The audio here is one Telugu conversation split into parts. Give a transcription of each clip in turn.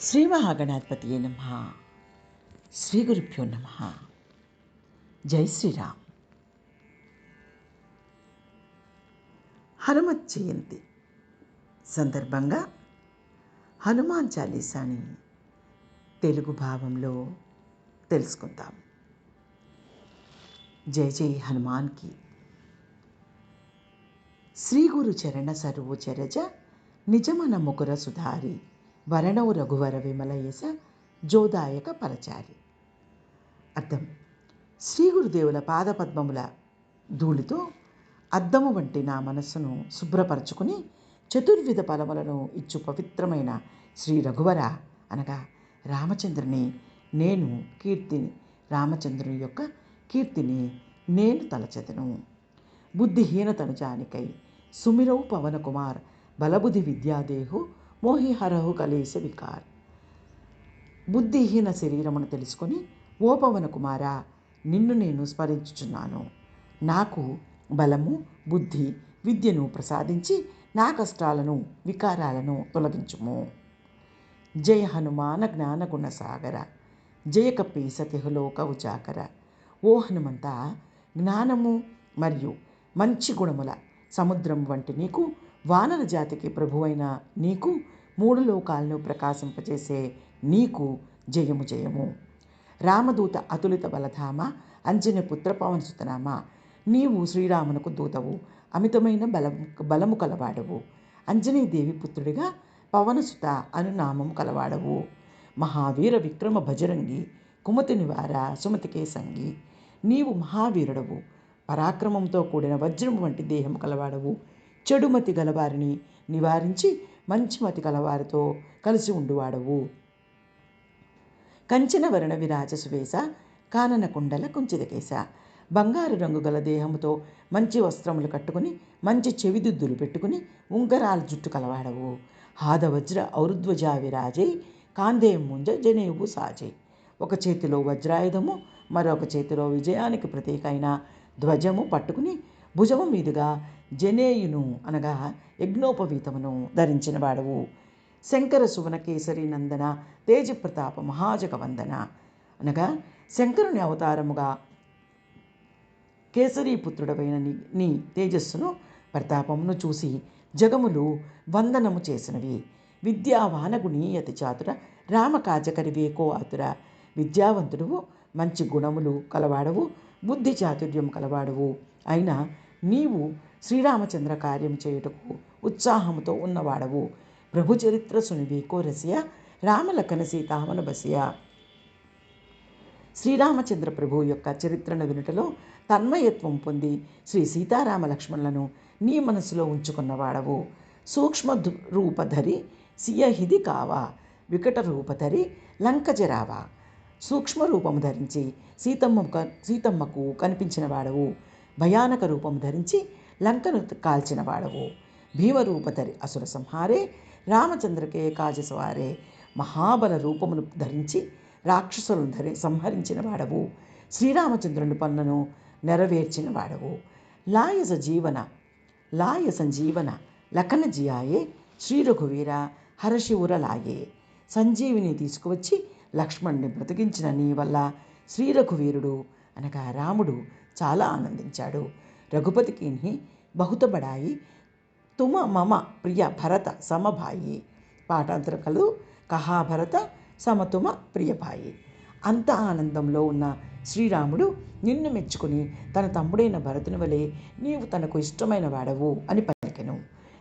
శ్రీ మహాగణాధిపతియే నమః. శ్రీ గురుభ్యో నమః. జై శ్రీరామ్. హనుమత్ జయంతి సందర్భంగా హనుమాన్ చాలీసాని తెలుగు భావంలో తెలుసుకుందాం. జై జై హనుమాన్కి. శ్రీ గురు చరణ సరోజరజ నిజమన ముకుర సుధారి వరణౌ రఘువర విమలయస జోదాయక పరచారి. అర్థం: శ్రీ గురుదేవుల పాదపద్మముల ధూళితో అద్దము వంటి నా మనస్సును శుభ్రపరచుకుని చతుర్విధ ఫలములను ఇచ్చు పవిత్రమైన శ్రీ రఘువర అనగా రామచంద్రుని రామచంద్రుని యొక్క కీర్తిని నేను తలచెదను. బుద్ధిహీనతను జానికై సుమిరౌ పవన కుమార్ బలబుద్ధి విద్యాదేహు మోహిహరహు కలేశ వికార్. బుద్ధిహీన శరీరమును తెలుసుకొని, ఓ పవన కుమార, నిన్ను నేను స్మరించుచున్నాను. నాకు బలము, బుద్ధి, విద్యను ప్రసాదించి నా కష్టాలను, వికారాలను తొలగించుము. జయ హనుమాన జ్ఞాన గుణ సాగర జయ కపీసతిహులోక ఉజాకర. ఓ హనుమంత, జ్ఞానము మరియు మంచి గుణముల సముద్రం వంటి నీకు, వానర జాతికి ప్రభువైన నీకు, మూడు లోకాలను ప్రకాశింపచేసే నీకు జయము జయము. రామదూత అతులిత బలధామ అంజని పుత్ర పవనసుతనామ. నీవు శ్రీరామునకు దూతవు, అమితమైన బలము కలవాడవు. అంజనీదేవి పుత్రుడిగా పవనసుత అను నామము కలవాడవు. మహావీర విక్రమ భజరంగి కుమతి నివార సుమతికే సంగి. నీవు మహావీరుడవు, పరాక్రమంతో కూడిన వజ్రము వంటి దేహము కలవాడవు. చెడుమతి గలవారిని నివారించి మంచిమతి కలవారితో కలిసి ఉండువాడవు. కంచన వర్ణ విరాజ సువేశ కానన కుండల కుంచితకేశ. బంగారు రంగు గల దేహముతో మంచి వస్త్రములు కట్టుకుని, మంచి చెవిదిద్దులు పెట్టుకుని, ఉంగరాల జుట్టు కలవాడవు. హాదవజ్ర ఔరుధ్వజా విరాజై కాందేయం ముంజ జనేవు సాజై. ఒక చేతిలో వజ్రాయుధము, మరొక చేతిలో విజయానికి ప్రతీక అయిన ధ్వజము పట్టుకుని, భుజము మీదుగా జనేయును అనగా యజ్ఞోపవీతమును ధరించిన వాడవు. శంకర సువన కేసరి నందన తేజప్రతాప మహాజగవందన అనగా శంకరుని అవతారముగా కేసరీపుత్రుడవైన నీ తేజస్సును, ప్రతాపమును చూసి జగములు వందనము చేసినవి. విద్యావాన గుణీయతి చాతుర రామకాజకరి వేకో ఆతుర. విద్యావంతుడువు, మంచి గుణములు కలవాడవు, బుద్ధి చాతుర్యం కలవాడవు అయినా నీవు శ్రీరామచంద్ర కార్యం చేయుటకు ఉత్సాహముతో ఉన్నవాడవు. ప్రభు చరిత్ర సునివేకో రసియ రామలఖన సీతామన బసియ. శ్రీరామచంద్ర ప్రభువు యొక్క చరిత్రను వినుటలో తన్మయత్వం పొంది శ్రీ సీతారామ లక్ష్మణులను నీ మనసులో ఉంచుకున్నవాడవు. సూక్ష్మ రూపధరి సియహిది కావా, వికట రూపధరి లంకజరావా. సూక్ష్మ రూపము ధరించి సీతమ్మకు కనిపించిన వాడవు. భయానక రూపము ధరించి లంకను కాల్చిన వాడవు. భీమరూపధరి అసుర సంహారే రామచంద్రకే కాజసవారే. మహాబల రూపమును ధరించి రాక్షసులను సంహరించిన వాడవు. శ్రీరామచంద్రుని పనులను నెరవేర్చిన వాడవు. లాయ సంజీవన లఖన జియాయే శ్రీ రఘువీర హరశివుర లాయే. సంజీవిని తీసుకువచ్చి లక్ష్మణ్ణి బ్రతికించిన నీ వల్ల శ్రీ రఘువీరుడు అనగా రాముడు చాలా ఆనందించాడు. రఘుపతికి బహుత బడాయి తుమ మమ ప్రియ భరత సమభాయి. పాఠాంతరం కలదు: కహా భరత సమతుమ ప్రియభాయి. అంత ఆనందంలో ఉన్న శ్రీరాముడు నిన్ను మెచ్చుకుని తన తమ్ముడైన భరతుని వలె నీవు తనకు ఇష్టమైన వాడవు అని పలికెను.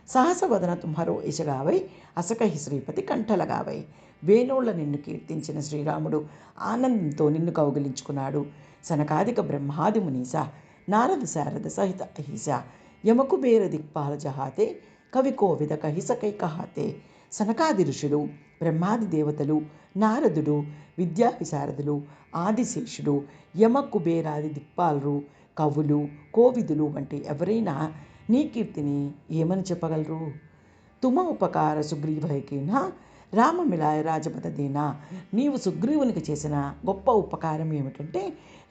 సహసవదన తుమ్హరో ఇషగావై అసకహి శ్రీపతి కంఠలగావై. వేణోళ్ల నిన్ను కీర్తించిన శ్రీరాముడు ఆనందంతో నిన్ను కౌగిలించుకున్నాడు. సనకాదిక బ్రహ్మాది మునీస నారద శారద సహిత అహిస. యమకుబేర దిక్పాల జహాతే కవి కోవిద కహిసకై కహాతే. సనకాది ఋషులు, బ్రహ్మాది దేవతలు, నారదుడు, విద్యా విశారదులు, ఆదిశేషుడు, యమకుబేరాది దిక్పాలరు, కవులు, కోవిదులు వంటి ఎవరైనా నీ కీర్తిని ఏమని చెప్పగలరు? తుమ ఉపకార సుగ్రీవైకేనా రామమిలాయ రాజపదదేనా. నీవు సుగ్రీవునికి చేసిన గొప్ప ఉపకారం ఏమిటంటే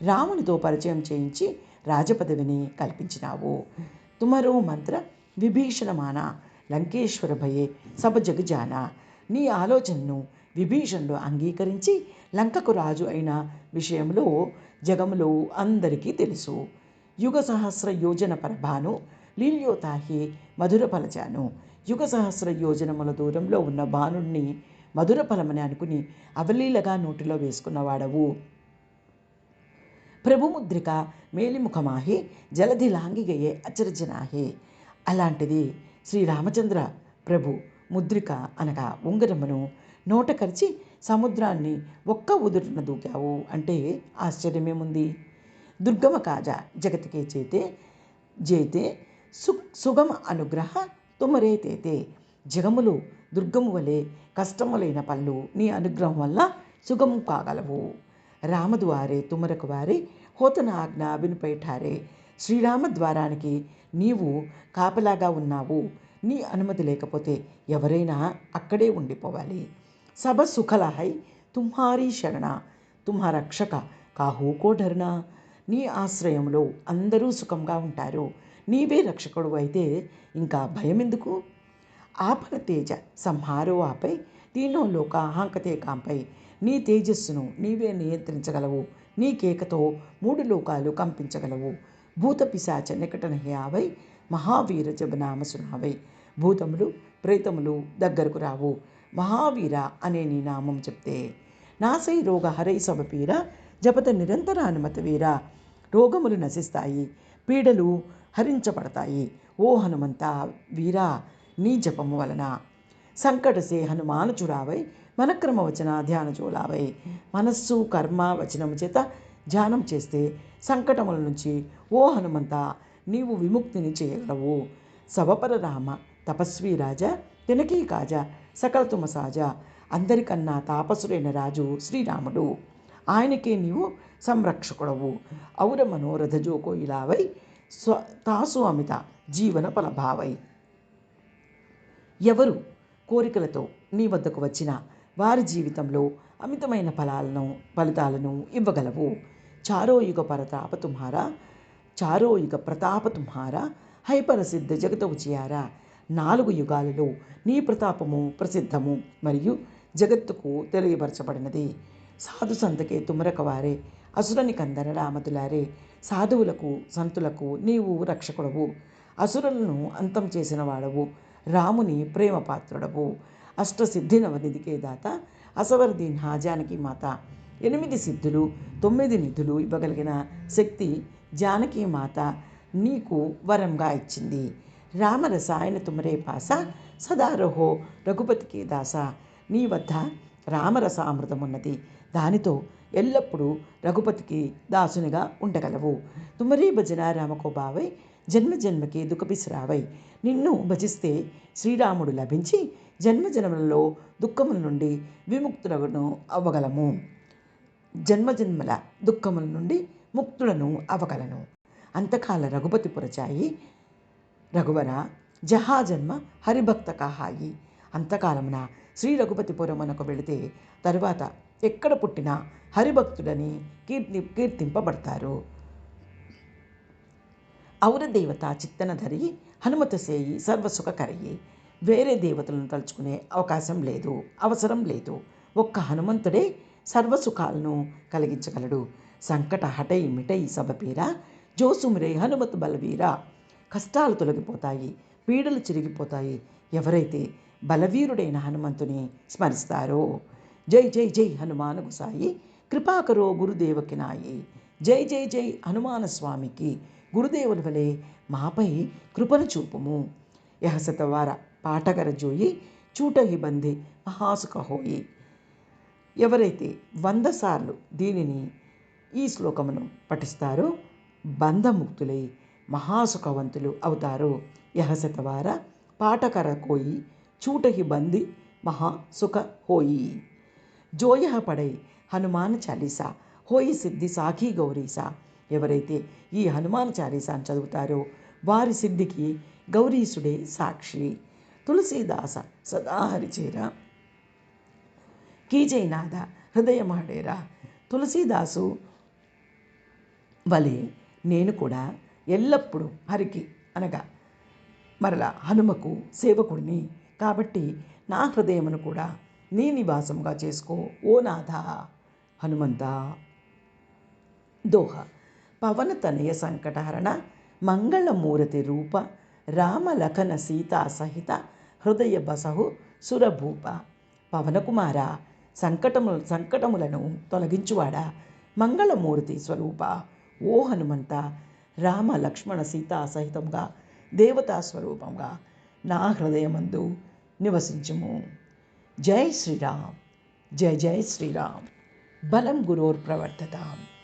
రామునితో పరిచయం చేయించి రాజపదవిని కల్పించినావు. తుమరో మంత్ర విభీషణమాన లంకేశ్వర భయే సబ జగజాన. నీ ఆలోచనను విభీషణుడు అంగీకరించి లంకకు రాజు అయిన విషయంలో జగములో అందరికీ తెలుసు. యుగ సహస్ర యోజన పరభాను లీల్యోతాహి మధుర ఫలజాను. యుగ సహస్ర యోజనముల దూరంలో ఉన్న బాణుణ్ణి మధుర ఫలమని అనుకుని అవలీలగా నోటిలో వేసుకున్నవాడవు. ప్రభుముద్రిక మేలిముఖమాహి జలధి లాంగిగయే అచరజనాహి. అలాంటిది శ్రీరామచంద్ర ప్రభు ముద్రిక అనగా ఉంగరమును నోట కరిచి సముద్రాన్ని ఒక్క ఉదురున దూకావు అంటే ఆశ్చర్యమేముంది. దుర్గమ కాజ జగతికే చేతే జేతే సుగమ అనుగ్రహ తుమరే తేతే. జగములు దుర్గము వలె కష్టములైన పనులు నీ అనుగ్రహం వల్ల సుగము కాగలవు. రామద్వారే తుమరకు వారే హోతన ఆజ్ఞ వినుపై ఠారే. శ్రీరామ ద్వారానికి నీవు కాపలాగా ఉన్నావు. నీ అనుమతి లేకపోతే ఎవరైనా అక్కడే ఉండిపోవాలి. సబ సుఖలహై తుమ్హారీ శరణ తుమ్హా రక్షక కాహూ కో డర్నా. నీ ఆశ్రయంలో అందరూ సుఖంగా ఉంటారు. నీవే రక్షకుడు అయితే ఇంకా భయం ఎందుకు. ఆపన తేజ సంహారో ఆపై తీనో లోక హాంకతే కాంపై. నీ తేజస్సును నీవే నియంత్రించగలవు. నీ కేకతో 3 లోకాలు కంపించగలవు. భూత పిశాచ నికటనహ్యావై మహావీర జబనామ సునావై. భూతములు ప్రేతములు దగ్గరకు రావు మహావీర అనే నీ నామం చెప్తే. నాసై రోగ హరై సబపీర జపత నిరంతర అనుమత వీర. రోగములు నశిస్తాయి, పీడలు హరించబడతాయి. ఓ హనుమంత వీరా నీ జపము వలన. సంకటసే హనుమాను చురావై మనక్రమ వచన ధ్యాన చోలావై. మనస్సు కర్మ వచనము చేత ధ్యానం చేస్తే సంకటముల నుంచి ఓ హనుమంత నీవు విముక్తిని చేయగలవు. సవపర రామ తపస్వి రాజా తినకీ కాజ సకల తుమసాజ. అందరికన్నా తాపసుడైన రాజు శ్రీరాముడు. ఆయనకే నీవు సంరక్షకుడవు. ఔర మనోరథ జోకో ఇలావై తాసు అమిత జీవన ఫలభావై. ఎవరు కోరికలతో నీ వద్దకు వచ్చినా వారి జీవితంలో అమితమైన ఫలితాలను ఇవ్వగలవు. చారోయుగ పరతాప తుమ్హారా చారోయుగ ప్రతాప తుమ్హారా హైపరసిద్ధ జగత ఉచియారా. 4 యుగాలలో నీ ప్రతాపము ప్రసిద్ధము మరియు జగత్తుకు తెలియపరచబడినది. సాధు సంతకే తుమరకవారే అసురని కందర రామతులారే. సాధువులకు సంతులకు నీవు రక్షకుడవు. అసురులను అంతం చేసిన వాడవు. రాముని ప్రేమపాత్రుడవు. అష్టసిద్ధి నవనిధికే దాత అసవరదీన్ జానకి మాత. 8 సిద్ధులు 9 నిధులు ఇవ్వగలిగిన శక్తి జానకి మాత నీకు వరంగా ఇచ్చింది. రామరసాయన తుమరే పాస సదారహో రఘుపతికి దాస. నీ వద్ద రామరసామృతమున్నది. దానితో ఎల్లప్పుడూ రఘుపతికి దాసునిగా ఉండగలవు. తుమరీ భజన రామకో బావై జన్మ జన్మకి దుఃఖపిసిరావై. నిన్ను భజిస్తే శ్రీరాముడు లభించి జన్మజన్మలలో దుఃఖముల నుండి విముక్తులను అవ్వగలము. జన్మజన్మల దుఃఖముల నుండి ముక్తులను అవ్వగలను. అంతకాల రఘుపతి పురచాయి రఘువర జహాజన్మ హరిభక్త కహాయి. అంతకాలమున శ్రీ రఘుపతిపురమునకు వెళితే తరువాత ఎక్కడ పుట్టినా హరిభక్తుడని కీర్తింపబడతారు. ఔర దేవత చిత్తన ధరి హనుమత సేయి సర్వసుఖకరయి. వేరే దేవతలను తలుచుకునే అవసరం లేదు. ఒక్క హనుమంతుడే సర్వసుఖాలను కలిగించగలడు. సంకట హటై మిటై సబపీరా జోసుమిరే హనుమత్ బలవీరా. కష్టాలు తొలగిపోతాయి, పీడలు చిరిగిపోతాయి ఎవరైతే బలవీరుడైన హనుమంతుని స్మరిస్తారో. జై జై జై హనుమాన్ గుసాయి కృపాకరో గురుదేవకి నాయి. జై జై జై హనుమాన స్వామికి గురుదేవుల వలె మాపై కృపను చూపుము. యహసతవార పాఠకర జోయి చూటహి బంధి మహాసుఖహోయి. ఎవరైతే 100 సార్లు దీనిని ఈ శ్లోకమును పఠిస్తారో బంధముక్తులై మహాసుఖవంతులు అవుతారు. యహసతవార పాఠకర కోయి చూటహి బంది మహాసుఖ హోయి. జోయహ పడై హనుమాన్ చాలీసా హోయి సిద్ధి సాఖీ గౌరీసా. ఎవరైతే ఈ హనుమాన్ చాలీసాను చదువుతారో వారి సిద్ధికి గౌరీసుడే సాక్షి. తులసీదాస సదా హరిచేరా కీజైనాథ హృదయమాడేరా. తులసీదాసు వలె నేను కూడా ఎల్లప్పుడూ హరికి అనగా మరలా హనుమకు సేవకుడిని కాబట్టి నా హృదయమును కూడా నీ నివాసంగా చేసుకో ఓ నాథ హనుమంత. దోహ. పవనతనయ సంకటహరణ మంగళమూరతి రూప రామలఖన సీతా సహిత హృదయ బసహు సురభూప. పవనకుమార, సంకటములను తొలగించువాడా, మంగళమూర్తి స్వరూప ఓ హనుమంత, రామ లక్ష్మణ సీతా సహితంగా దేవతా స్వరూపంగా నా హృదయమందు నివసించుము. జై శ్రీరామ్. జై జై శ్రీరామ్. బలం గురోర్ ప్రవర్తతాం.